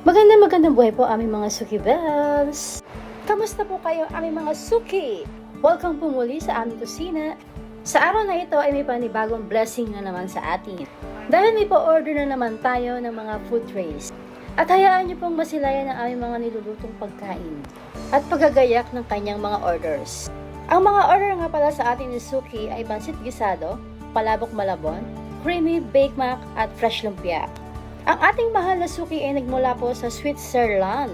Magandang buhay po aming mga Suki Bells! Kamusta po kayo aming mga Suki? Welcome po muli sa aming kusina. Sa araw na ito ay may panibagong blessing na naman sa atin. Dahil may pa-order na naman tayo ng mga food trays. At hayaan niyo pong masilayan ang aming mga nilulutong pagkain at paggagayak ng kanyang mga orders. Ang mga order nga pala sa atin ni Suki ay pansit gisado, palabok malabon, creamy baked mac at fresh lumpia. Ang ating mahal na Suki ay nagmula po sa Switzerland.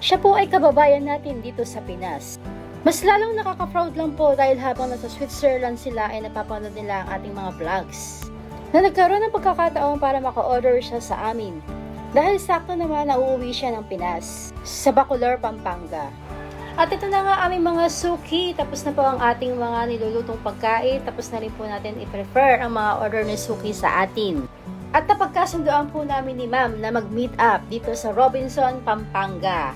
Siya po ay kababayan natin dito sa Pinas. Mas lalong nakaka-proud lang po dahil habang nasa Switzerland sila ay napapanood nila ang ating mga vlogs. Na nagkaroon ng pagkakataon para maka-order siya sa amin. Dahil sakto naman na uuwi siya ng Pinas, sa Bacolor, Pampanga. At ito na nga aming mga Suki, tapos na po ang ating mga nilulutong pagkain, tapos na rin po natin i-prefer ang mga order ni Suki sa atin. At napagkasundoan po namin ni Ma'am na mag-meet up dito sa Robinson, Pampanga.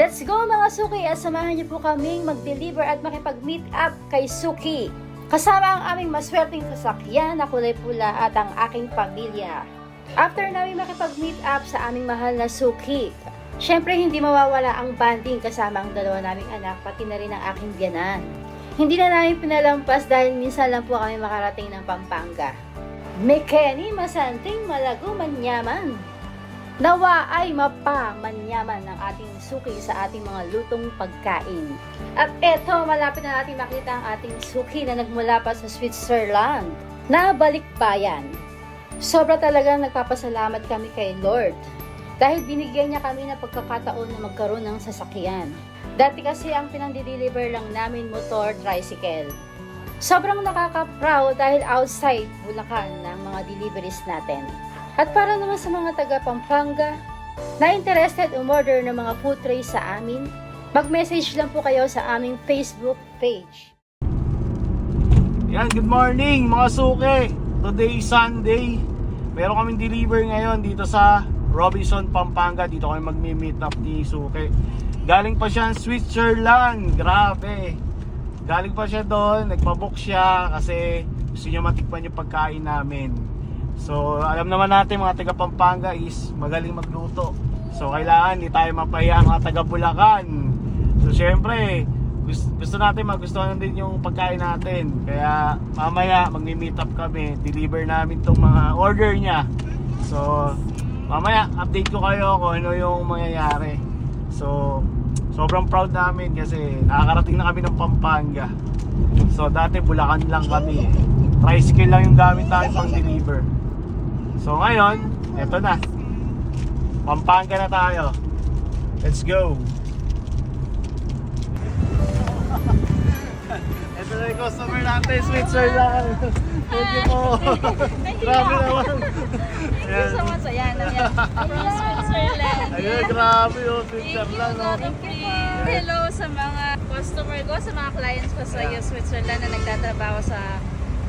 Let's go mga Suki at samahan niyo po kaming mag-deliver at makipag-meet up kay Suki. Kasama ang aming maswerteng sasakyan na kulay pula at ang aking pamilya. After namin makipag-meet up sa aming mahal na Suki, syempre hindi mawawala ang banding kasama ang dalawa naming anak pati na rin ang aking biyanan. Hindi na namin pinalampas dahil minsan lang po kami makarating ng Pampanga. Mekeni masanting malago manyaman. Nawa ay manyaman ng ating Suki sa ating mga lutong pagkain. At eto, malapit na natin makita ang ating Suki na nagmula pa sa Switzerland na balikbayan. Sobra talagang nagpapasalamat kami kay Lord dahil binigyan niya kami ng pagkakataon na magkaroon ng sasakyan. Dati kasi ang pinang-deliver lang namin motor tricycle. Sobrang nakaka-proud dahil outside Bulacan ng mga deliveries natin. At para naman sa mga taga Pampanga na interested umorder ng mga food trays sa amin, mag-message lang po kayo sa aming Facebook page. Yan, good morning mga Suki! Today is Sunday. Meron kaming deliver ngayon dito sa Robinson, Pampanga. Dito kami magmi-meet up ni Suki. Galing pa siya ng Switzerland. Grabe! Galing pa siya doon, nagpabook siya kasi gusto niya matikman yung pagkain namin. So, alam naman natin mga taga Pampanga is magaling magluto. So, kailangan hindi tayo mapahiya mga taga Bulacan. So, syempre, gusto natin magustuhan din yung pagkain natin. Kaya, mamaya, magmi-meet up kami. Deliver namin tong mga order niya. So, mamaya, update ko kayo kung ano yung mangyayari. So, sobrang proud namin kasi nakakarating na kami ng Pampanga. So dati Bulacan lang kami eh. Tricycle lang yung gamit namin pang deliver. So ngayon, eto na. Pampanga na tayo. Let's go. Ito na yung customer natin, Switzerland. Thank you po. Grabe naman. Thank you so much. Ayan. From Switzerland. Ayun, grabe yung Switzerland. Thank you. Hello sa mga customer ko, sa mga clients ko sa Switzerland na nagtatrabaho sa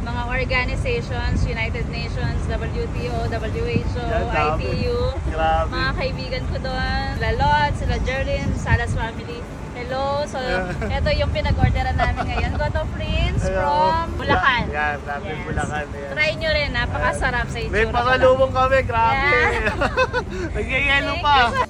mga organizations, United Nations, WTO, WHO, ITU. Grabe. Mga kaibigan ko doon, sila Lot, sila Jerlyn, Salas family. Hello. So, ito yung pinag-orderan namin ngayon. Goto Prince from Bulacan. Yan, grabe Bulacan. Yan. Try nyo rin, napakasarap sa itsura. May pasalubong kami, grabe. Yeah. Nagyayelo pa.